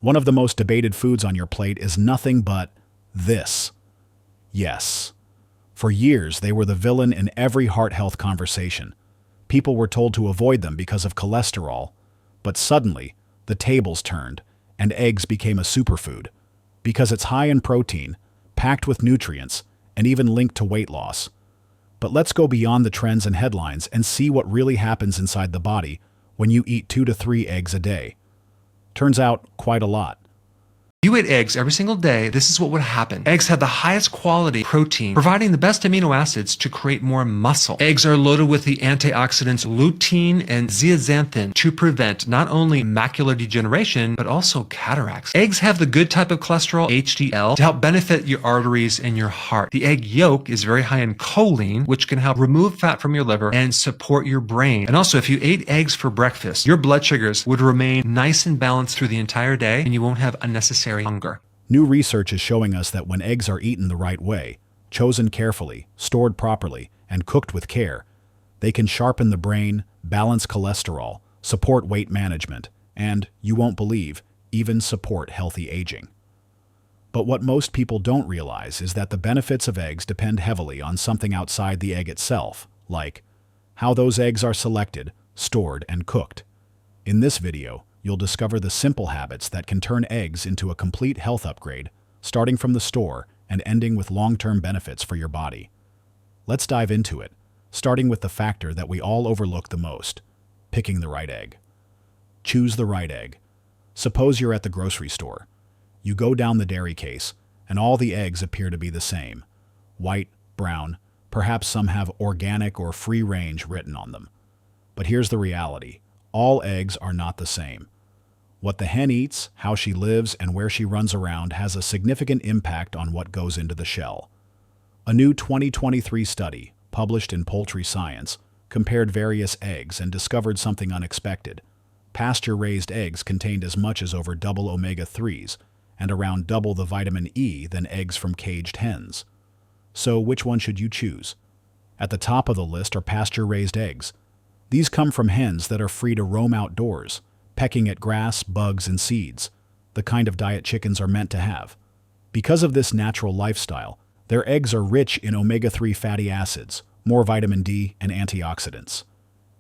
One of the most debated foods on your plate is nothing but this. Yes. For years, they were the villain in every heart health conversation. People were told to avoid them because of cholesterol, but suddenly, the tables turned, and eggs became a superfood. Because it's high in protein, packed with nutrients, and even linked to weight loss. But let's go beyond the trends and headlines and see what really happens inside the body when you eat 2 to 3 eggs a day. Turns out, quite a lot. If you ate eggs every single day, this is what would happen. Eggs have the highest quality protein, providing the best amino acids to create more muscle. Eggs are loaded with the antioxidants lutein and zeaxanthin to prevent not only macular degeneration, but also cataracts. Eggs have the good type of cholesterol, HDL, to help benefit your arteries and your heart. The egg yolk is very high in choline, which can help remove fat from your liver and support your brain. And also, if you ate eggs for breakfast, your blood sugars would remain nice and balanced through the entire day, and you won't have unnecessary hunger. New research is showing us that when eggs are eaten the right way, chosen carefully, stored properly, and cooked with care, they can sharpen the brain, balance cholesterol, support weight management, and, you won't believe, even support healthy aging. But what most people don't realize is that the benefits of eggs depend heavily on something outside the egg itself, like how those eggs are selected, stored, and cooked. In this video, you'll discover the simple habits that can turn eggs into a complete health upgrade, starting from the store and ending with long-term benefits for your body. Let's dive into it, starting with the factor that we all overlook the most: picking the right egg. Choose the right egg. Suppose you're at the grocery store. You go down the dairy case, and all the eggs appear to be the same: white, brown, perhaps some have organic or free range written on them. But here's the reality: all eggs are not the same. What the hen eats, how she lives, and where she runs around has a significant impact on what goes into the shell. A new 2023 study, published in Poultry Science, compared various eggs and discovered something unexpected. Pasture-raised eggs contained as much as over double omega-3s and around double the vitamin E than eggs from caged hens. So which one should you choose? At the top of the list are pasture-raised eggs. These come from hens that are free to roam outdoors, pecking at grass, bugs, and seeds, the kind of diet chickens are meant to have. Because of this natural lifestyle, their eggs are rich in omega-3 fatty acids, more vitamin D, and antioxidants.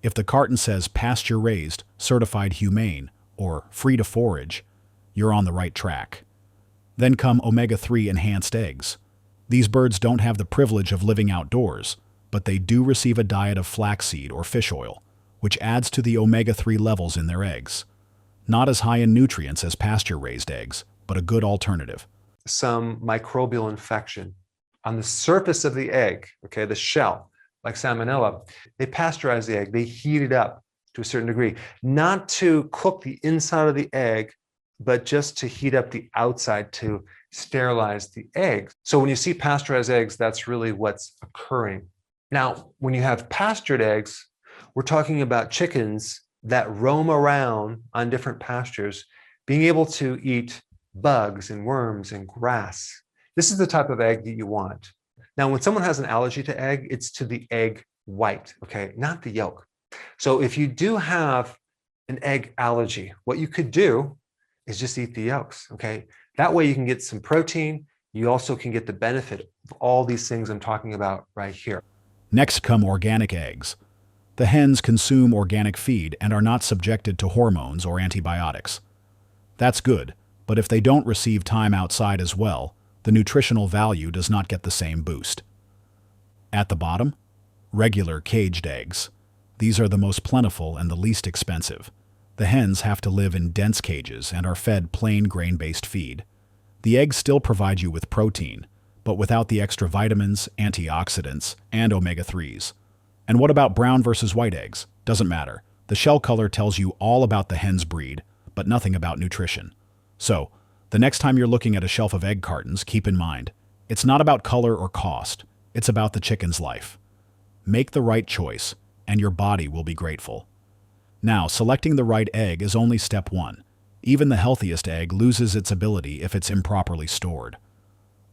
If the carton says pasture-raised, certified humane, or free to forage, you're on the right track. Then come omega-3 enhanced eggs. These birds don't have the privilege of living outdoors, but they do receive a diet of flaxseed or fish oil, which adds to the omega-3 levels in their eggs. Not as high in nutrients as pasture-raised eggs, but a good alternative. Some microbial infection on the surface of the egg, okay, the shell, like salmonella, they pasteurize the egg, they heat it up to a certain degree, not to cook the inside of the egg, but just to heat up the outside to sterilize the egg. So when you see pasteurized eggs, that's really what's occurring. Now, when you have pastured eggs, we're talking about chickens that roam around on different pastures, being able to eat bugs and worms and grass. This is the type of egg that you want. Now, when someone has an allergy to egg, it's to the egg white, okay, not the yolk. So if you do have an egg allergy, what you could do is just eat the yolks, okay? That way you can get some protein. You also can get the benefit of all these things I'm talking about right here. Next come organic eggs. The hens consume organic feed and are not subjected to hormones or antibiotics. That's good, but if they don't receive time outside as well, the nutritional value does not get the same boost. At the bottom, regular caged eggs. These are the most plentiful and the least expensive. The hens have to live in dense cages and are fed plain grain-based feed. The eggs still provide you with protein, but without the extra vitamins, antioxidants, and omega-3s. And what about brown versus white eggs? Doesn't matter. The shell color tells you all about the hen's breed, but nothing about nutrition. So, the next time you're looking at a shelf of egg cartons, keep in mind, it's not about color or cost, it's about the chicken's life. Make the right choice, and your body will be grateful. Now, selecting the right egg is only step one. Even the healthiest egg loses its ability if it's improperly stored.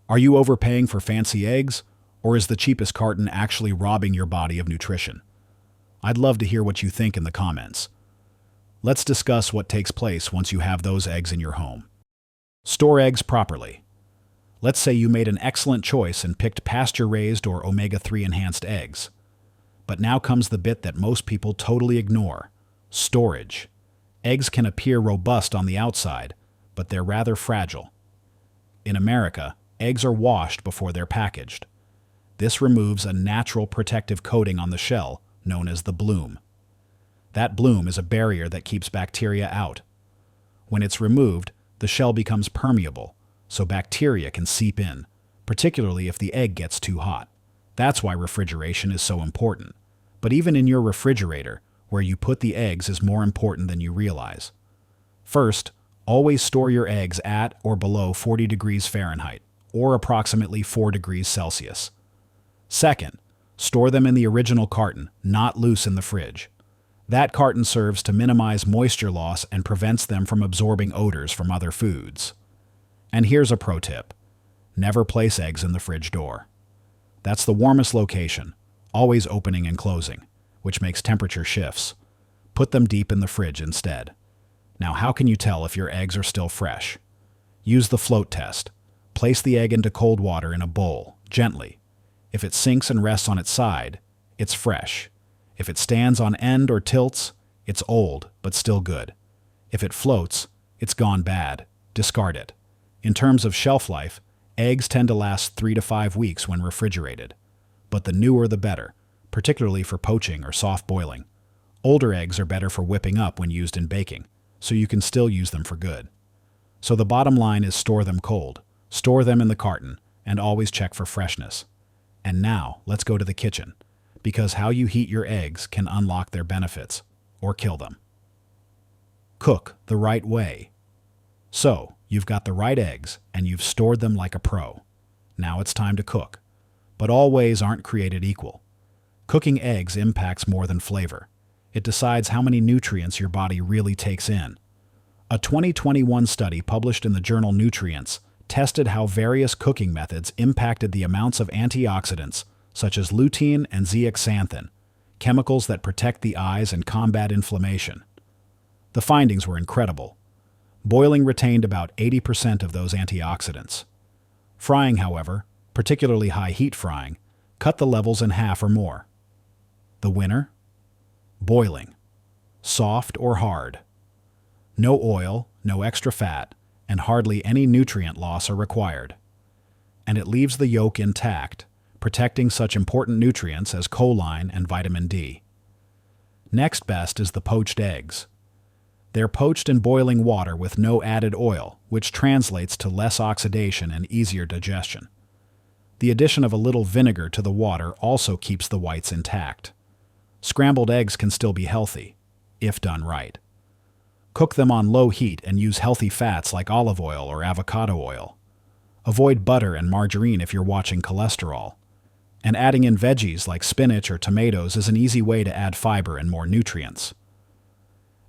Are you overpaying for fancy eggs? Or is the cheapest carton actually robbing your body of nutrition? I'd love to hear what you think in the comments. Let's discuss what takes place once you have those eggs in your home. Store eggs properly. Let's say you made an excellent choice and picked pasture-raised or omega-3 enhanced eggs. But now comes the bit that most people totally ignore: storage. Eggs can appear robust on the outside, but they're rather fragile. In America, eggs are washed before they're packaged. This removes a natural protective coating on the shell, known as the bloom. That bloom is a barrier that keeps bacteria out. When it's removed, the shell becomes permeable, so bacteria can seep in, particularly if the egg gets too hot. That's why refrigeration is so important. But even in your refrigerator, where you put the eggs is more important than you realize. First, always store your eggs at or below 40 degrees Fahrenheit, or approximately 4 degrees Celsius. Second, store them in the original carton, not loose in the fridge. That carton serves to minimize moisture loss and prevents them from absorbing odors from other foods. And here's a pro tip: never place eggs in the fridge door. That's the warmest location, always opening and closing, which makes temperature shifts. Put them deep in the fridge instead. Now, how can you tell if your eggs are still fresh? Use the float test. Place the egg into cold water in a bowl, gently. If it sinks and rests on its side, it's fresh. If it stands on end or tilts, it's old, but still good. If it floats, it's gone bad. Discard it. In terms of shelf life, eggs tend to last 3 to 5 weeks when refrigerated. But the newer the better, particularly for poaching or soft boiling. Older eggs are better for whipping up when used in baking, so you can still use them for good. So the bottom line is store them cold, store them in the carton, and always check for freshness. And now, let's go to the kitchen, because how you heat your eggs can unlock their benefits, or kill them. Cook the right way. So, you've got the right eggs, and you've stored them like a pro. Now it's time to cook. But all ways aren't created equal. Cooking eggs impacts more than flavor. It decides how many nutrients your body really takes in. A 2021 study published in the journal Nutrients tested how various cooking methods impacted the amounts of antioxidants, such as lutein and zeaxanthin, chemicals that protect the eyes and combat inflammation. The findings were incredible. Boiling retained about 80% of those antioxidants. Frying, however, particularly high heat frying, cut the levels in half or more. The winner? Boiling. Soft or hard. No oil, no extra fat, and hardly any nutrient loss are required. And it leaves the yolk intact, protecting such important nutrients as choline and vitamin D. Next best is the poached eggs. They're poached in boiling water with no added oil, which translates to less oxidation and easier digestion. The addition of a little vinegar to the water also keeps the whites intact. Scrambled eggs can still be healthy, if done right. Cook them on low heat and use healthy fats like olive oil or avocado oil. Avoid butter and margarine if you're watching cholesterol. And adding in veggies like spinach or tomatoes is an easy way to add fiber and more nutrients.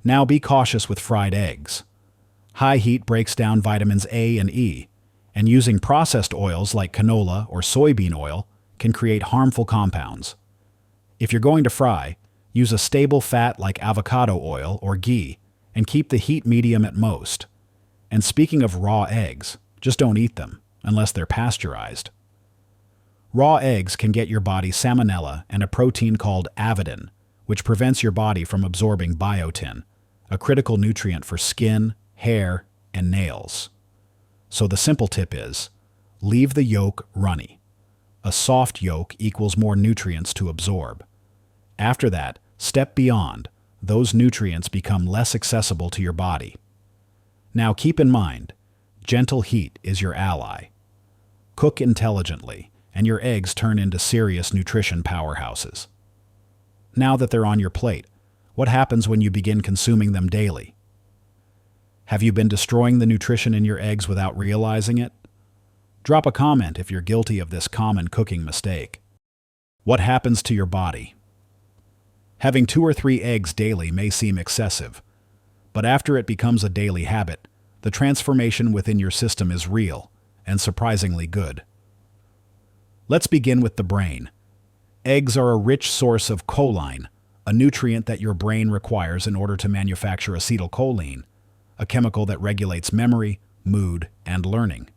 Now be cautious with fried eggs. High heat breaks down vitamins A and E, and using processed oils like canola or soybean oil can create harmful compounds. If you're going to fry, use a stable fat like avocado oil or ghee, and keep the heat medium at most. And speaking of raw eggs, just don't eat them, unless they're pasteurized. Raw eggs can get your body salmonella and a protein called avidin, which prevents your body from absorbing biotin, a critical nutrient for skin, hair, and nails. So the simple tip is, leave the yolk runny. A soft yolk equals more nutrients to absorb. After that, step beyond. Those nutrients become less accessible to your body. Now keep in mind, gentle heat is your ally. Cook intelligently, and your eggs turn into serious nutrition powerhouses. Now that they're on your plate, what happens when you begin consuming them daily? Have you been destroying the nutrition in your eggs without realizing it? Drop a comment if you're guilty of this common cooking mistake. What happens to your body? Having 2 or 3 eggs daily may seem excessive, but after it becomes a daily habit, the transformation within your system is real and surprisingly good. Let's begin with the brain. Eggs are a rich source of choline, a nutrient that your brain requires in order to manufacture acetylcholine, a chemical that regulates memory, mood, and learning.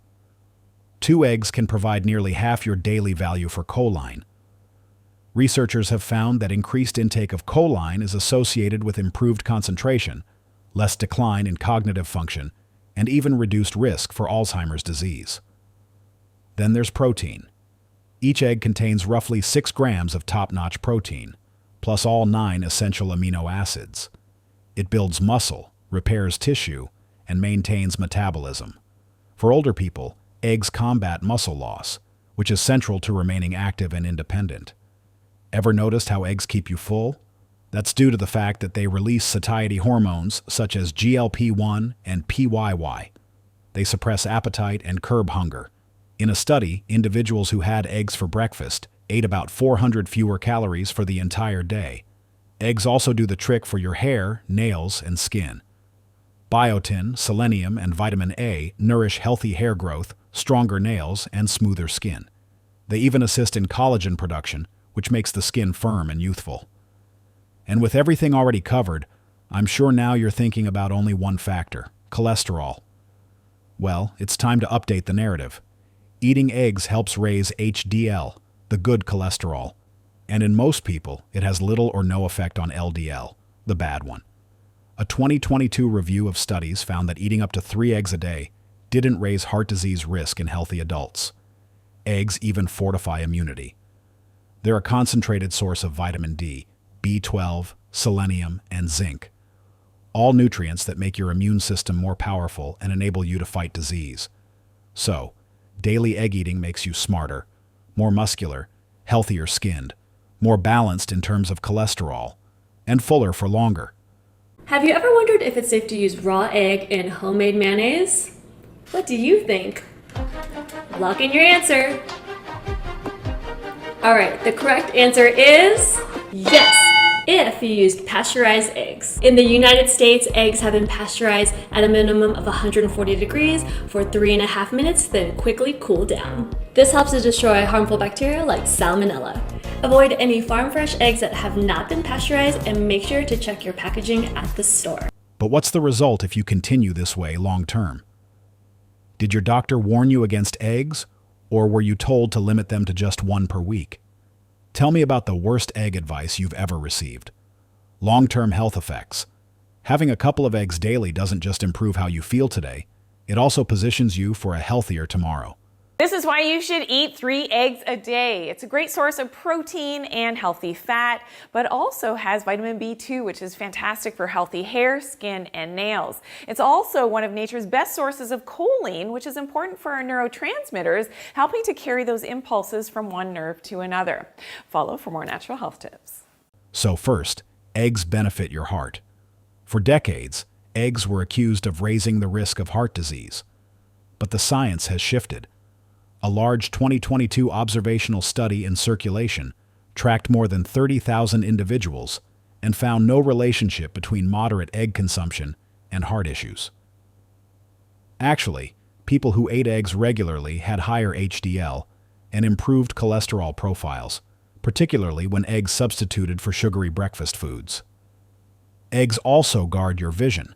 2 eggs can provide nearly half your daily value for choline. Researchers have found that increased intake of choline is associated with improved concentration, less decline in cognitive function, and even reduced risk for Alzheimer's disease. Then there's protein. Each egg contains roughly 6 grams of top-notch protein, plus all 9 essential amino acids. It builds muscle, repairs tissue, and maintains metabolism. For older people, eggs combat muscle loss, which is central to remaining active and independent. Ever noticed how eggs keep you full? That's due to the fact that they release satiety hormones such as GLP-1 and PYY. They suppress appetite and curb hunger. In a study, individuals who had eggs for breakfast ate about 400 fewer calories for the entire day. Eggs also do the trick for your hair, nails, and skin. Biotin, selenium, and vitamin A nourish healthy hair growth, stronger nails, and smoother skin. They even assist in collagen production, which makes the skin firm and youthful. And with everything already covered, I'm sure now you're thinking about only one factor: cholesterol. Well, it's time to update the narrative. Eating eggs helps raise HDL, the good cholesterol, and in most people, it has little or no effect on LDL, the bad one. A 2022 review of studies found that eating up to 3 eggs a day didn't raise heart disease risk in healthy adults. Eggs even fortify immunity. They're a concentrated source of vitamin D, B12, selenium, and zinc, all nutrients that make your immune system more powerful and enable you to fight disease. So, daily egg eating makes you smarter, more muscular, healthier skinned, more balanced in terms of cholesterol, and fuller for longer. Have you ever wondered if it's safe to use raw egg in homemade mayonnaise? What do you think? Lock in your answer. Alright, the correct answer is yes, if you used pasteurized eggs. In the United States, eggs have been pasteurized at a minimum of 140 degrees for 3.5 minutes, then quickly cool down. This helps to destroy harmful bacteria like salmonella. Avoid any farm fresh eggs that have not been pasteurized and make sure to check your packaging at the store. But what's the result if you continue this way long term? Did your doctor warn you against eggs, or were you told to limit them to just 1 per week? Tell me about the worst egg advice you've ever received. Long-term health effects. Having a couple of eggs daily doesn't just improve how you feel today, it also positions you for a healthier tomorrow. This is why you should eat 3 eggs a day. It's a great source of protein and healthy fat, but also has vitamin B2, which is fantastic for healthy hair, skin, and nails. It's also one of nature's best sources of choline, which is important for our neurotransmitters, helping to carry those impulses from one nerve to another. Follow for more natural health tips. So first, eggs benefit your heart. For decades, eggs were accused of raising the risk of heart disease. But the science has shifted. A large 2022 observational study in Circulation tracked more than 30,000 individuals and found no relationship between moderate egg consumption and heart issues. Actually, people who ate eggs regularly had higher HDL and improved cholesterol profiles, particularly when eggs substituted for sugary breakfast foods. Eggs also guard your vision.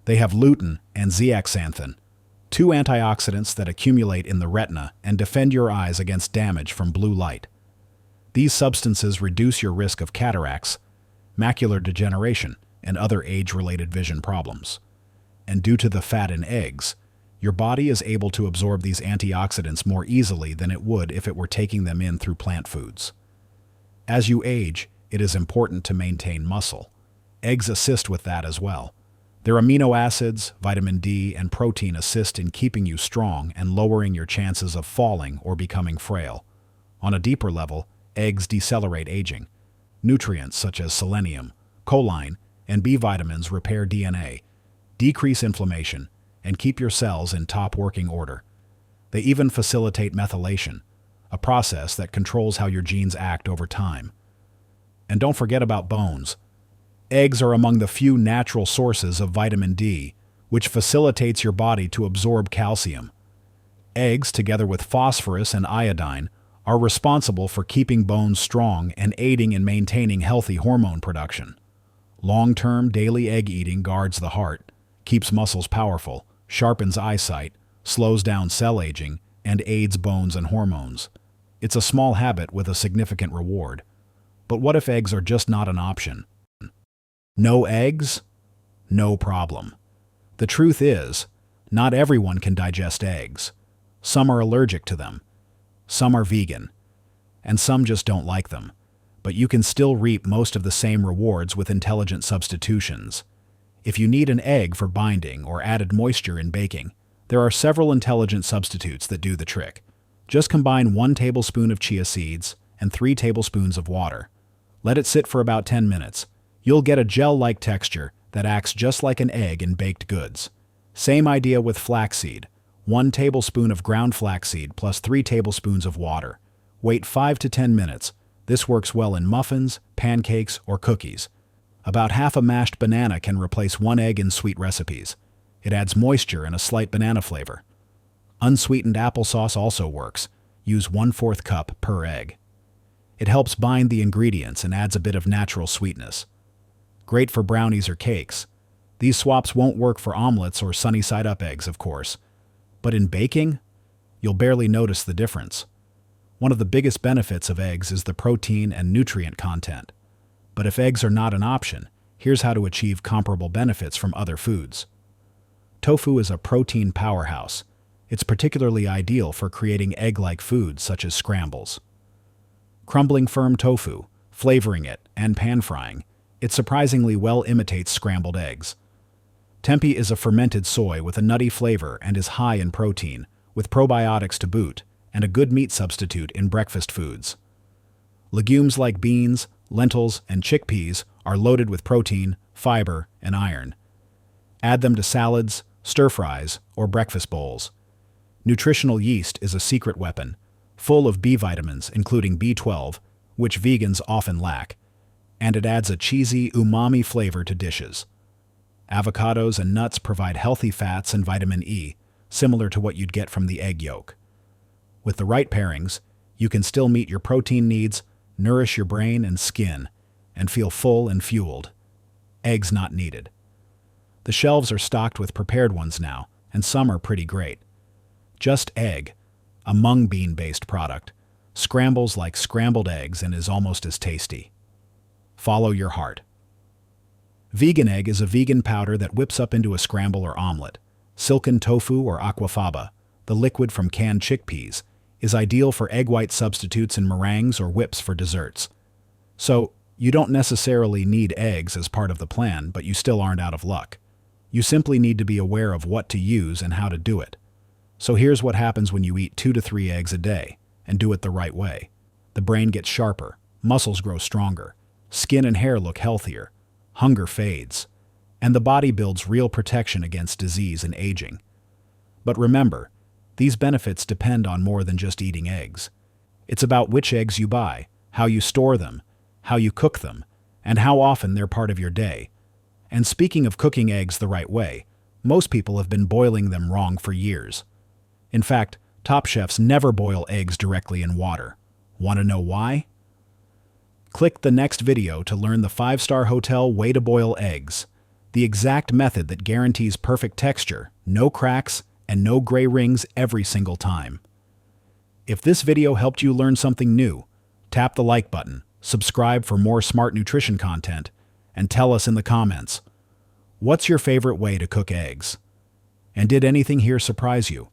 They have lutein and zeaxanthin, 2 antioxidants that accumulate in the retina and defend your eyes against damage from blue light. These substances reduce your risk of cataracts, macular degeneration, and other age-related vision problems. And due to the fat in eggs, your body is able to absorb these antioxidants more easily than it would if it were taking them in through plant foods. As you age, it is important to maintain muscle. Eggs assist with that as well. Their amino acids, vitamin D, and protein assist in keeping you strong and lowering your chances of falling or becoming frail. On a deeper level, eggs decelerate aging. Nutrients such as selenium, choline, and B vitamins repair DNA, decrease inflammation, and keep your cells in top working order. They even facilitate methylation, a process that controls how your genes act over time. And don't forget about bones. Eggs are among the few natural sources of vitamin D, which facilitates your body to absorb calcium. Eggs, together with phosphorus and iodine, are responsible for keeping bones strong and aiding in maintaining healthy hormone production. Long-term daily egg eating guards the heart, keeps muscles powerful, sharpens eyesight, slows down cell aging, and aids bones and hormones. It's a small habit with a significant reward. But what if eggs are just not an option? No eggs? No problem. The truth is, not everyone can digest eggs. Some are allergic to them. Some are vegan. And some just don't like them. But you can still reap most of the same rewards with intelligent substitutions. If you need an egg for binding or added moisture in baking, there are several intelligent substitutes that do the trick. Just combine 1 tablespoon of chia seeds and 3 tablespoons of water. Let it sit for about 10 minutes. You'll get a gel-like texture that acts just like an egg in baked goods. Same idea with flaxseed. 1 tablespoon of ground flaxseed plus 3 tablespoons of water. Wait 5 to 10 minutes. This works well in muffins, pancakes, or cookies. About half a mashed banana can replace 1 egg in sweet recipes. It adds moisture and a slight banana flavor. Unsweetened applesauce also works. Use 1/4 cup per egg. It helps bind the ingredients and adds a bit of natural sweetness. Great for brownies or cakes. These swaps won't work for omelets or sunny-side-up eggs, of course. But in baking, you'll barely notice the difference. One of the biggest benefits of eggs is the protein and nutrient content. But if eggs are not an option, here's how to achieve comparable benefits from other foods. Tofu is a protein powerhouse. It's particularly ideal for creating egg-like foods such as scrambles. Crumbling firm tofu, flavoring it, and pan-frying, it surprisingly well imitates scrambled eggs. Tempeh is a fermented soy with a nutty flavor and is high in protein, with probiotics to boot, and a good meat substitute in breakfast foods. Legumes like beans, lentils, and chickpeas are loaded with protein, fiber, and iron. Add them to salads, stir-fries, or breakfast bowls. Nutritional yeast is a secret weapon, full of B vitamins including B12, which vegans often lack, and it adds a cheesy, umami flavor to dishes. Avocados and nuts provide healthy fats and vitamin E, similar to what you'd get from the egg yolk. With the right pairings, you can still meet your protein needs, nourish your brain and skin, and feel full and fueled. Eggs not needed. The shelves are stocked with prepared ones now, and some are pretty great. Just Egg, a mung bean-based product, scrambles like scrambled eggs and is almost as tasty. Follow your heart. Vegan Egg is a vegan powder that whips up into a scramble or omelet. Silken tofu or aquafaba, the liquid from canned chickpeas, is ideal for egg white substitutes in meringues or whips for desserts. So, you don't necessarily need eggs as part of the plan, but you still aren't out of luck. You simply need to be aware of what to use and how to do it. So here's what happens when you eat 2 to 3 eggs a day, and do it the right way. The brain gets sharper, muscles grow stronger, skin and hair look healthier, hunger fades, and the body builds real protection against disease and aging. But remember, these benefits depend on more than just eating eggs. It's about which eggs you buy, how you store them, how you cook them, and how often they're part of your day. And speaking of cooking eggs the right way, most people have been boiling them wrong for years. In fact, top chefs never boil eggs directly in water. Want to know why? Click the next video to learn the 5-star hotel way to boil eggs, the exact method that guarantees perfect texture, no cracks, and no gray rings every single time. If this video helped you learn something new, tap the like button, subscribe for more smart nutrition content, and tell us in the comments, what's your favorite way to cook eggs? And did anything here surprise you?